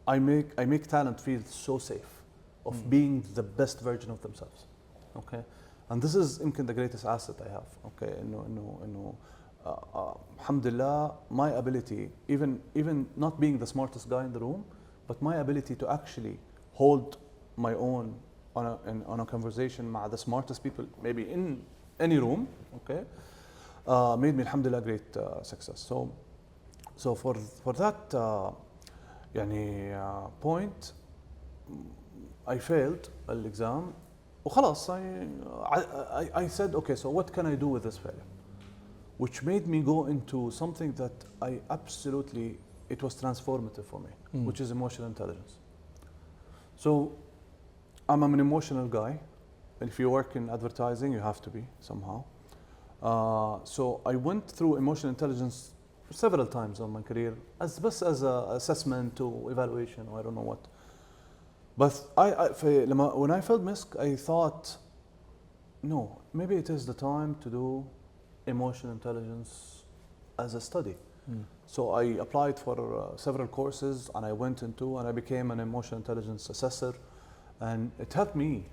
I make talent feel so safe of being the best version of themselves, okay, and this is يمكن the greatest asset I have, okay, إنه alhamdulillah, my ability, even not being the smartest guy in the room, but my ability to actually hold my own on a conversation مع the smartest people maybe in any room, okay, made me alhamdulillah great success. So for that يعني point I failed الexam وخلاص I said okay, so what can I do with this failure, which made me go into something that I absolutely, it was transformative for me, which is emotional intelligence. So I'm an emotional guy, and if you work in advertising, you have to be somehow. So I went through emotional intelligence several times on my career, as an assessment to evaluation, or I don't know what. But when I felt Misk, I thought, no, maybe it is the time to do emotional intelligence as a study. So I applied for several courses, and I went into, and I became an emotional intelligence assessor, and it helped me.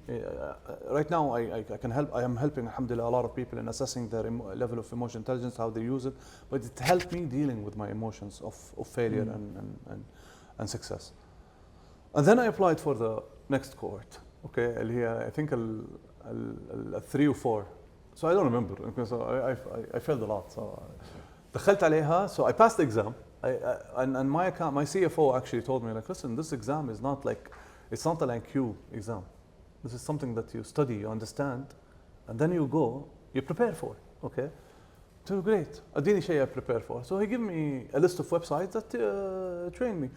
Right now, I can help. I am helping, alhamdulillah, a lot of people in assessing their level of emotional intelligence, how they use it. But it helped me dealing with my emotions of failure and success. And then I applied for the next cohort. Okay, I think a 3 or 4. So I don't remember because I failed a lot. So دخلت عليها. So I passed the exam. And my CFO actually told me, like, listen, this exam is not like, it's not an IQ exam. This is something that you study, you understand, and then you go, you prepare for it. Okay. So great. اديني شيء I prepare for. So he gave me a list of websites that trained me.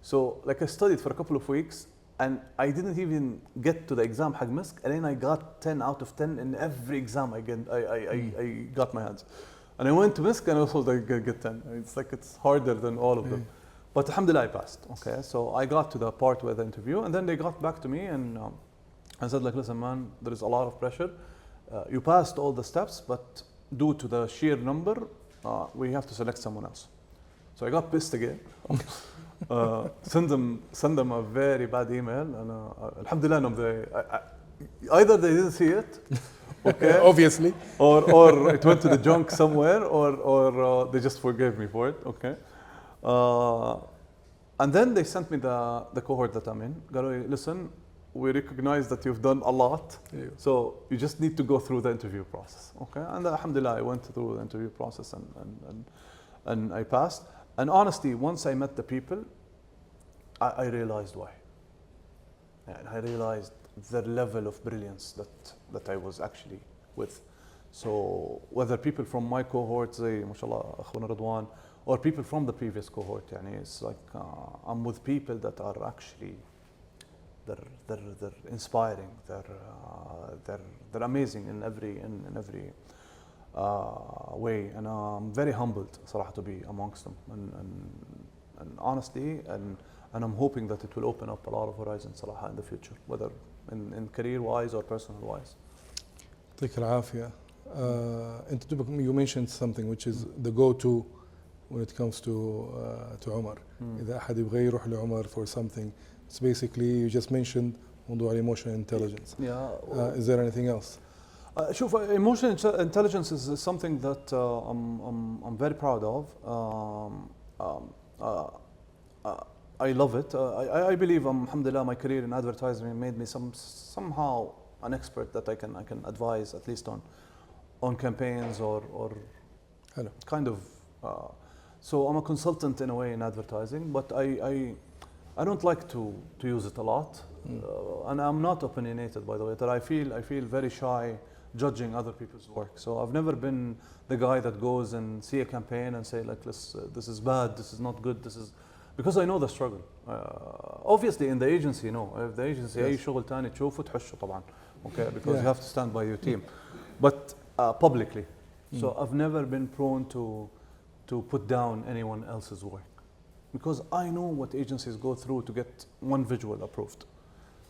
So like I studied for a couple of weeks, and I didn't even get to the exam حق Misk, and then I got 10 out of 10 in every exam I got my hands. And I went to Misk and also get 10. It's like it's harder than all of them. But alhamdulillah, I passed. Okay, so I got to the part where the interview, and then they got back to me and said, like, listen, man, there is a lot of pressure. You passed all the steps, but due to the sheer number, we have to select someone else. So I got pissed again. Send them a very bad email, and alhamdulillah, either they didn't see it, okay, obviously, or it went to the junk somewhere, or they just forgave me for it, okay. And then they sent me the cohort that I'm in. قالوا, listen, we recognize that you've done a lot, so you just need to go through the interview process, okay. And alhamdulillah, I went through the interview process and I passed. And honestly, once I met the people, I realized why. And I realized the level of brilliance that I was actually with. So whether people from my cohort, زي ما شاء الله أخونا رضوان, or people from the previous cohort, يعني it's like I'm with people that are actually they're inspiring, they're amazing in every way, and I'm very humbled صراحة to be amongst them, and honestly, and I'm hoping that it will open up a lot of horizons صراحة in the future, whether in career wise or personal wise. يعطيك العافية. You mentioned something which is the go-to when it comes to Omar. إذا أحد يبغى يروح لعمر for something, it's basically you just mentioned موضوع emotional intelligence. Yeah. Is there anything else? شوف, emotional intelligence is something that I'm very proud of. I love it. I believe, alhamdulillah, my career in advertising made me somehow an expert that I can advise at least on campaigns or Hello. kind of. So I'm a consultant in a way in advertising, but I don't like to use it a lot, and I'm not opinionated, by the way. That I feel very shy judging other people's work. So I've never been the guy that goes and see a campaign and say, like, this is bad, this is not good, this is, because I know the struggle. Obviously in the agency, no. If the agency أي شغل تاني تشوفه تحشه طبعا, okay, because you have to stand by your team. But publicly, so I've never been prone to put down anyone else's work, because I know what agencies go through to get one visual approved.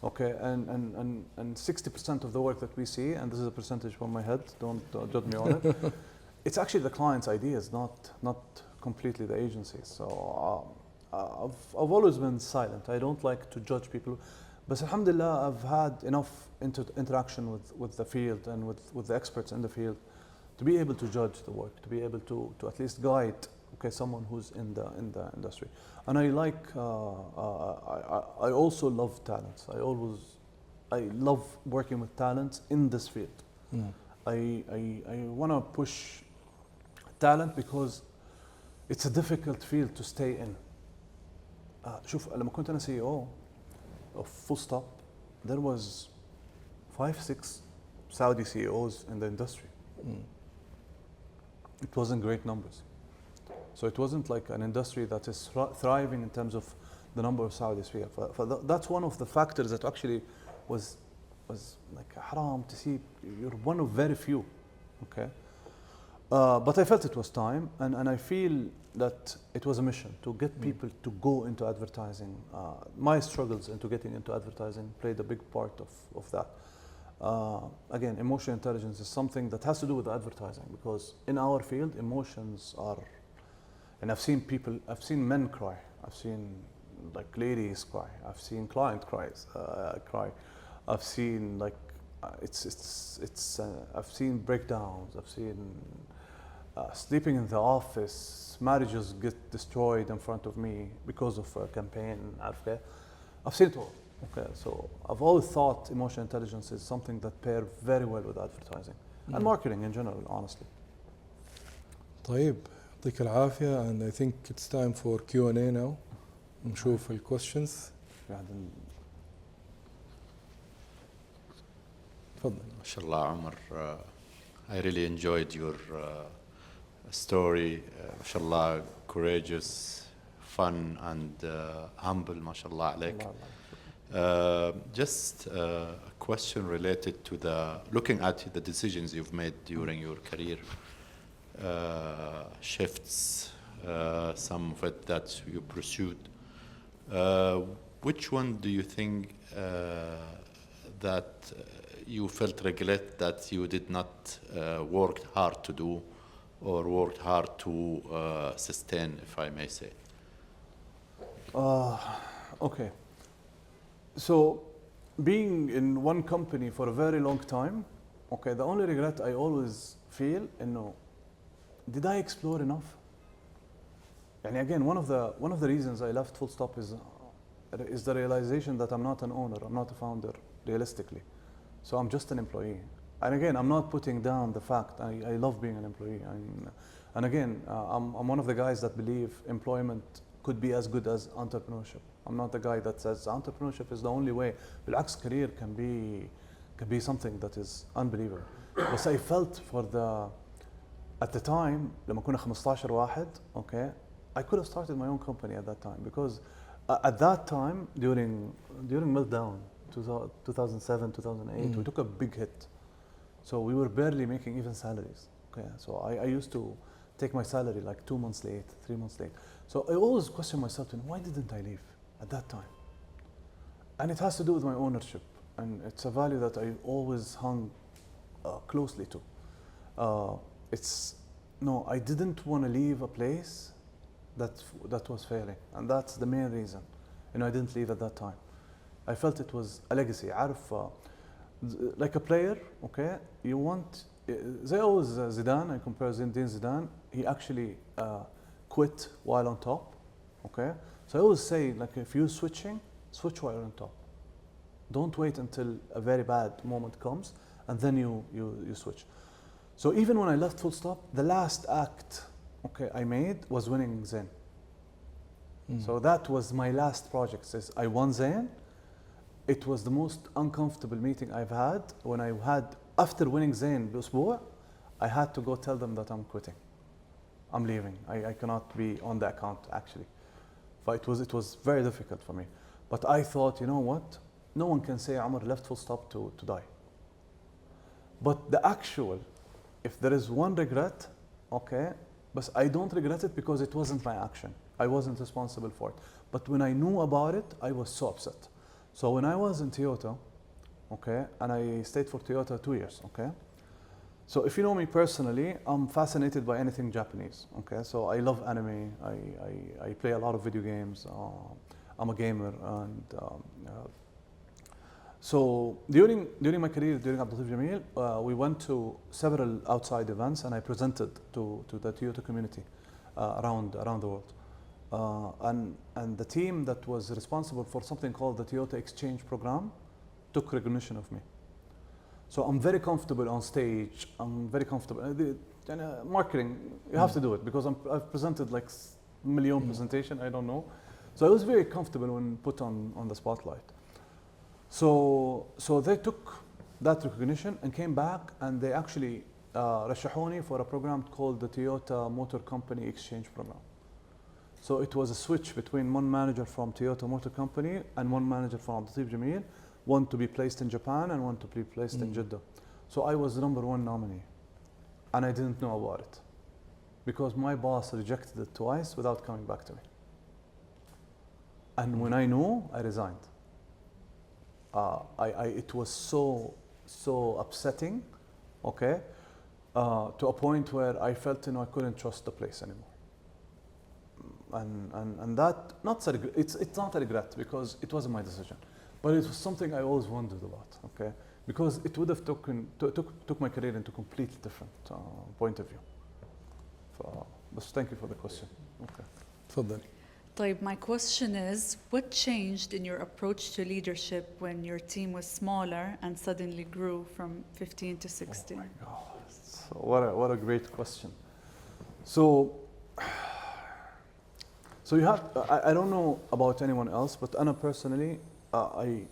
Okay, and 60% of the work that we see, and this is a percentage from my head, don't judge me on it, it's actually the client's ideas, not completely the agencies. So I've always been silent. I don't like to judge people, but alhamdulillah, I've had enough interaction with the field and with the experts in the field to be able to judge the work, to be able to at least guide, okay, someone who's in the industry. And I like, I also love talents. I love working with talents in this field. I want to push talent because it's a difficult field to stay in. شوف لما كنت أنا CEO of Full Stop, there was 5-6 Saudi CEOs in the industry. It wasn't great numbers. So it wasn't like an industry that is thriving in terms of the number of Saudis here. That's one of the factors that actually was like haram to see. You're one of very few, okay? But I felt it was time, and I feel that it was a mission to get people to go into advertising. My struggles into getting into advertising played a big part of that. Again, emotional intelligence is something that has to do with advertising, because in our field, emotions are, and I've seen men cry, I've seen like ladies cry, I've seen client cry, I've seen like I've seen breakdowns, I've seen sleeping in the office, marriages get destroyed in front of me because of a campaign. I've seen it all. Okay, so I've always thought emotional intelligence is something that pair very well with advertising and marketing in general, honestly. طيب يعطيك العافية, and I think it's time for Q&A now. نشوف ال questions. تفضل. ما شاء الله عمر, I really enjoyed your story. ما شاء الله, courageous, fun and humble. ما شاء الله عليك. Just a question related to looking at the decisions you've made during your career, shifts, some of it that you pursued. Which one do you think that you felt regret that you did not work hard to do, or worked hard to sustain, if I may say? Okay. So, being in one company for a very long time, okay, the only regret I always feel, did I explore enough? And again, one of the reasons I left Full Stop is the realization that I'm not an owner, I'm not a founder, realistically. So I'm just an employee. And again, I'm not putting down the fact I love being an employee. And again, I'm one of the guys that believe employment could be as good as entrepreneurship. I'm not the guy that says entrepreneurship is the only way. بالعكس, career can be something that is unbelievable. But I felt at the time, لما كنا 15 واحد, okay, I could have started my own company at that time, because at that time, during meltdown, 2007, 2008, we took a big hit. So we were barely making even salaries. Okay, so I used to take my salary like 2 months late, 3 months late. So I always question myself, why didn't I leave at that time? And it has to do with my ownership, and it's a value that I always hung closely to. I didn't want to leave a place that was failing, and that's the main reason. I didn't leave at that time. I felt it was a legacy. عارف, like a player, okay, you want, زي always Zidane, I compare Zinedine Zidane, he actually quit while on top, okay? So I always say, like, if you're switching, switch while you're on top. Don't wait until a very bad moment comes and then you switch. So even when I left Full Stop, the last act, okay, I made was winning Zain. So that was my last project. Says I won Zain. It was the most uncomfortable meeting I've had. When I had, after winning Zain بأسبوع, I had to go tell them that I'm quitting. I'm leaving. I cannot be on the account, actually. But it was very difficult for me. But I thought, you know what? No one can say Omar left Full Stop to die. But the actual, if there is one regret, okay, but I don't regret it because it wasn't my action. I wasn't responsible for it. But when I knew about it, I was so upset. So when I was in Toyota, okay, and I stayed for Toyota 2 years, okay? So if you know me personally, I'm fascinated by anything Japanese, okay? So I love anime, I play a lot of video games, I'm a gamer, and so during my career, during Abdul Jameel, we went to several outside events, and I presented to the Toyota community around the world. And the team that was responsible for something called the Toyota Exchange Program took recognition of me. So I'm very comfortable on stage. I'm very comfortable. Marketing, you have to do it because I've presented like a million presentation. I don't know. So I was very comfortable when put on the spotlight. So they took that recognition and came back, and they actually رشحوني for a program called the Toyota Motor Company Exchange Program. So it was a switch between one manager from Toyota Motor Company and one manager from esteemed Jameel, one to be placed in Japan and one to be placed in Jeddah. So I was the #1 nominee, and I didn't know about it because my boss rejected it twice without coming back to me. And when I knew, I resigned. It was so upsetting, okay, to a point where I felt I couldn't trust the place anymore. And that it's not a regret because it wasn't my decision, but it was something I always wondered about, okay, because it would have took my career into a completely different point of view. But thank you for the question. Okay. تفضلي. طيب, my question is, what changed in your approach to leadership when your team was smaller and suddenly grew from 15 to 16? Oh my God, so what a great question. So you have, I don't know about anyone else, but Anna personally,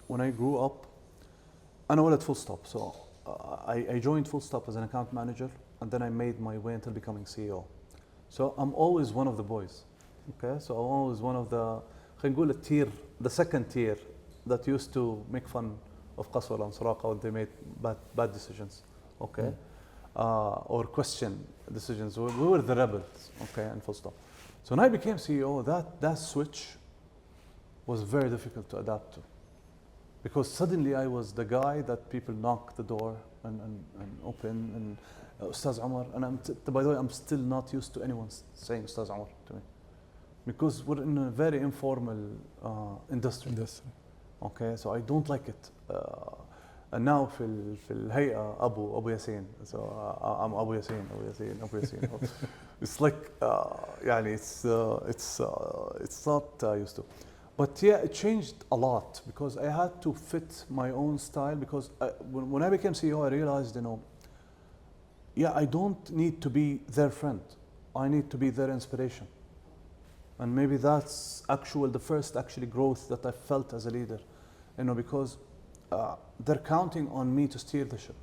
when I grew up, أنا ولد full stop. So I joined full stop as an account manager, and then I made my way until becoming CEO. So I'm always one of the boys. Okay, so I'm always one of the, خلينا نقول the second tier that used to make fun of Qaswala and Suraqa when they made bad decisions, okay, or question decisions. We were the rebels, okay, and full stop. So when I became CEO, that switch was very difficult to adapt to, because suddenly I was the guy that people knock the door and open, and Ustaz Omar, and by the way, I'm still not used to anyone saying Ustaz Omar to me, because we're in a very informal industry. Okay, so I don't like it. And now في الهيئة أبو ياسين, so I'm أبو ياسين. It's like يعني it's not used to. But yeah, it changed a lot because I had to fit my own style, because when I became CEO, I realized, I don't need to be their friend. I need to be their inspiration. And maybe that's the first growth that I felt as a leader, because they're counting on me to steer the ship,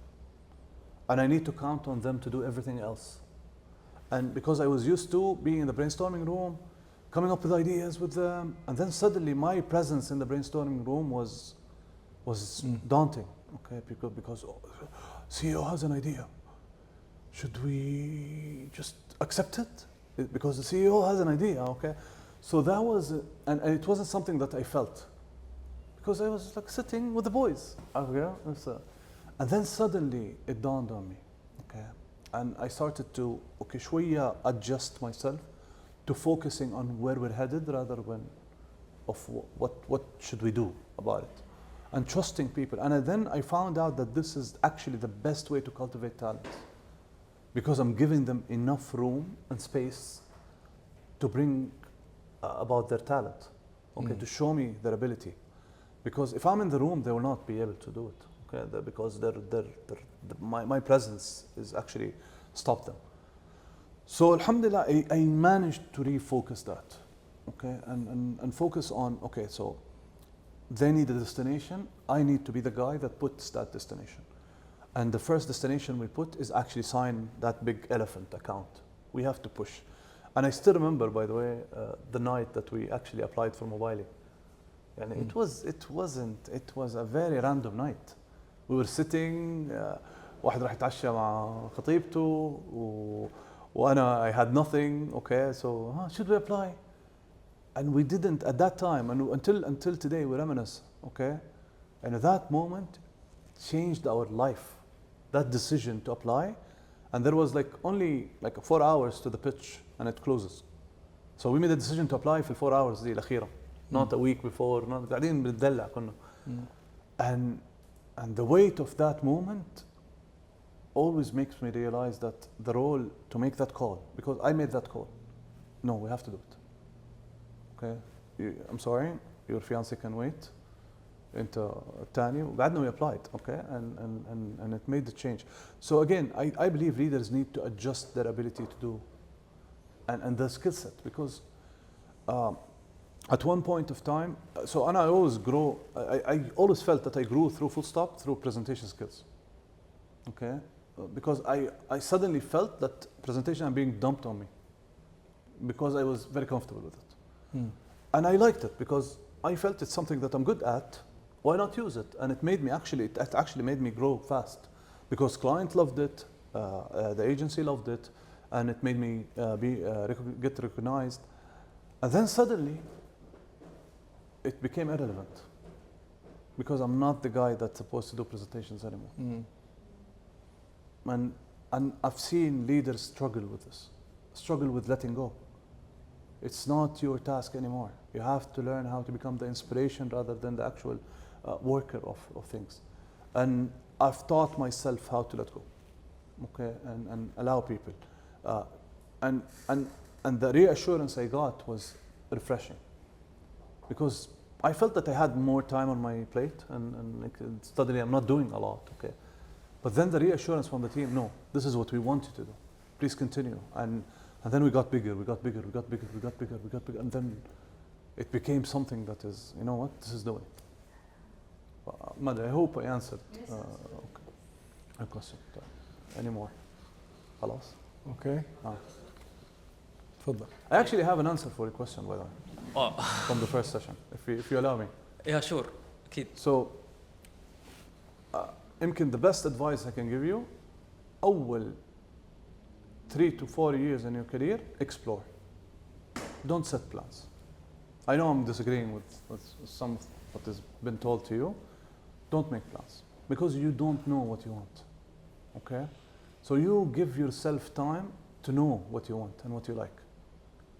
and I need to count on them to do everything else. And because I was used to being in the brainstorming room, coming up with ideas with them, and then suddenly my presence in the brainstorming room was daunting, okay, because CEO has an idea. Should we just accept it? Because the CEO has an idea, okay? So that was, and it wasn't something that I felt, because I was like sitting with the boys, and then suddenly it dawned on me, okay? And I started to, شوية adjust myself to focusing on where we're headed rather than of what should we do about it, and trusting people. And then I found out that this is actually the best way to cultivate talent, because I'm giving them enough room and space to bring about their talent, okay, to show me their ability. Because if I'm in the room, they will not be able to do it, okay, because my presence is actually stop them. So alhamdulillah, I managed to refocus that, okay, and focus on, okay, so they need a destination, I need to be the guy that puts that destination. And the first destination we put is actually sign that big elephant account. We have to push. And I still remember, by the way, the night that we actually applied for Mobile. And it was a very random night. We were sitting, واحد راح يتعشى مع خطيبته وأنا I had nothing, okay, so should we apply? And we didn't at that time, and until today we reminisce, okay? And at that moment changed our life. That decision to apply, and there was only 4 hours to the pitch and it closes. So we made a decision to apply for 4 hours دي الأخيرة, not a week before, not قاعدين بنتدلع كنا. And the weight of that moment always makes me realize that the role to make that call, because I made that call. No, we have to do it. Okay, I'm sorry, your fiancé can wait. انت الثاني وقعدنا we applied, okay, and it made the change. So again, I believe leaders need to adjust their ability to do and their skill set, because at one point of time, so and I always grow, I always felt that I grew through full stop through presentation skills, okay, because I suddenly felt that presentation are being dumped on me because I was very comfortable with it. And I liked it because I felt it's something that I'm good at. Why not use it? And it actually made me grow fast, because client loved it, the agency loved it, and it made me get recognized. And then suddenly, it became irrelevant, because I'm not the guy that's supposed to do presentations anymore. And I've seen leaders struggle with this, struggle with letting go. It's not your task anymore. You have to learn how to become the inspiration rather than the actual worker of things. And I've taught myself how to let go, okay, and allow people. And the reassurance I got was refreshing, because I felt that I had more time on my plate, and like suddenly I'm not doing a lot, okay. But then the reassurance from the team, no, this is what we want you to do. Please continue. And then we got bigger, and then it became something that is, you know what, this is doing. Mada, I hope I answered. Okay. A question. Any more? خلاص? Okay. تفضل. I actually have an answer for your question, by the way, from the first session, if you allow me. Yeah, sure. أكيد. So, يمكن the best advice I can give you, أول 3 to 4 years in your career, explore. Don't set plans. I know I'm disagreeing with some of what has been told to you. Don't make plans, because you don't know what you want, okay? So you give yourself time to know what you want and what you like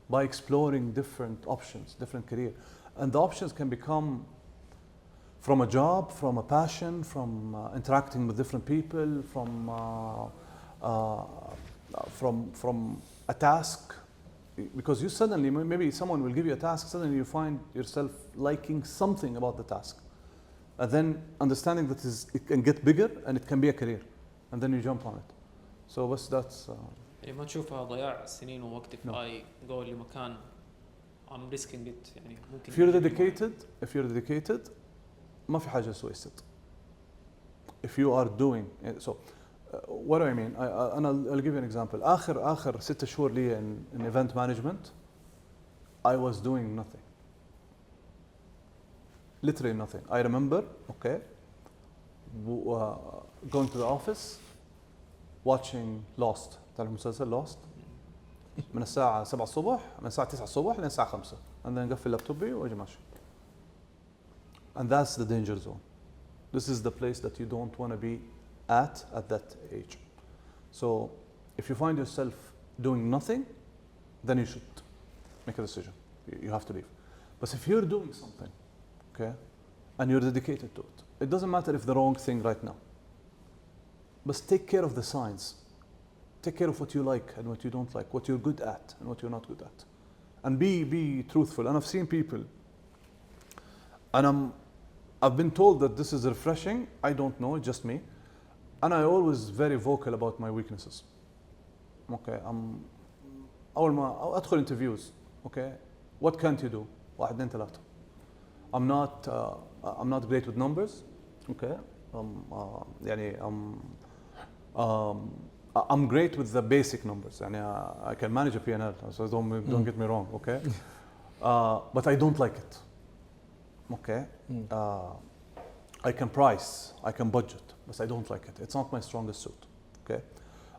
by exploring different options, different career. And the options can become from a job, from a passion, from interacting with different people, from a task, because you suddenly, maybe someone will give you a task, suddenly you find yourself liking something about the task, and then understanding that it can get bigger and it can be a career, and then you jump on it. So that's يعني ما تشوفها ضياع سنين ووقت في أي جول لمكان I'm risking it يعني ممكن. if you're dedicated ما في حاجة wasted. If you are doing so. What do I mean? I'll give you an example. آخر 6 شهور لي in event management, I was doing nothing. Literally nothing. I remember, okay, going to the office, watching Lost. تعرف مسلسل Lost؟ من الساعة 7 الصبح، من الساعة 9 الصبح لين الساعة 5. And then نقفل لابتوبي واجي ماشي. And that's the danger zone. This is the place that you don't want to be at that age. So if you find yourself doing nothing, then you should make a decision. You have to leave. But if you're doing something, okay, and you're dedicated to it, it doesn't matter if the wrong thing right now. But take care of the signs. Take care of what you like and what you don't like, what you're good at and what you're not good at. And be truthful. And I've seen people, and I've been told that this is refreshing. I don't know, it's just me. And I always very vocal about my weaknesses. Okay, أول ما أدخل interviews, okay, what can't you do? 1 2 3. I'm not great with numbers, okay. يعني I'm great with the basic numbers. يعني I can manage a P&L, so don't get me wrong, okay. But I don't like it, okay. I can price, I can budget, but I don't like it. It's not my strongest suit, okay.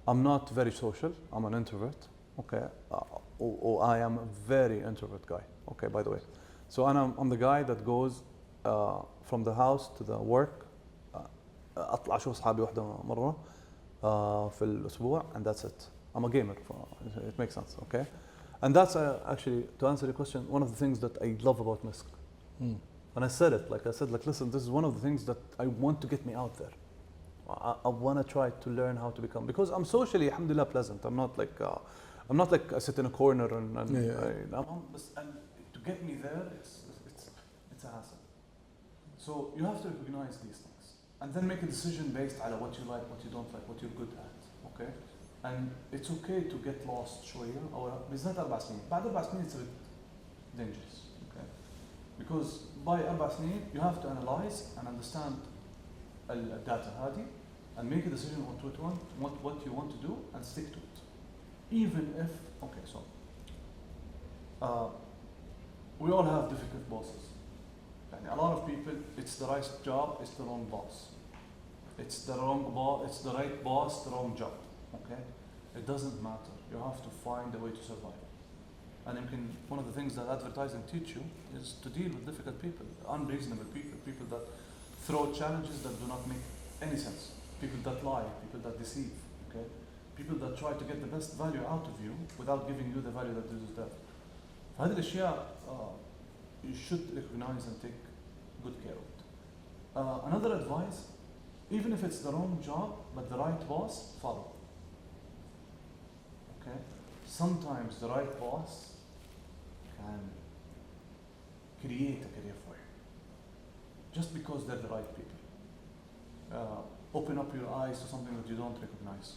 I'm not very social. I'm an introvert, okay. I am a very introvert guy, okay, by the way. So I'm the guy that goes from the house to the work. أطلع أشوف أصحابي واحدة مرة في الأسبوع, and that's it. I'm a gamer, it makes sense, okay. And that's actually, to answer your question, one of the things that I love about Misk. And I said, listen, this is one of the things that I want to get me out there. I want to try to learn how to become, because I'm socially, alhamdulillah, pleasant. I'm not like I sit in a corner and to get me there, it's a hassle. So you have to recognize these things and then make a decision based on what you like, what you don't like, what you're good at. Okay? And it's okay to get lost شوية أو بالذات 4 سنين. بعد 4 سنين it's a bit dangerous. Okay? Because by 4 سنين you have to analyze and understand الداتا هذه and make a decision on what you want to do and stick to it. Even if, okay, so we all have difficult bosses. And a lot of people, it's the right job, it's the wrong boss. It's the right boss, the wrong job. Okay? It doesn't matter. You have to find a way to survive. And one of the things that advertising teach you is to deal with difficult people, unreasonable people, people that throw challenges that do not make any sense, people that lie, people that deceive, okay? People that try to get the best value out of you without giving you the value that you deserve. فهذه الأشياء you should recognize and take good care of it. Another advice, even if it's the wrong job but the right boss, follow. Okay? Sometimes the right boss can create a career for you just because they're the right people. Open up your eyes to something that you don't recognize.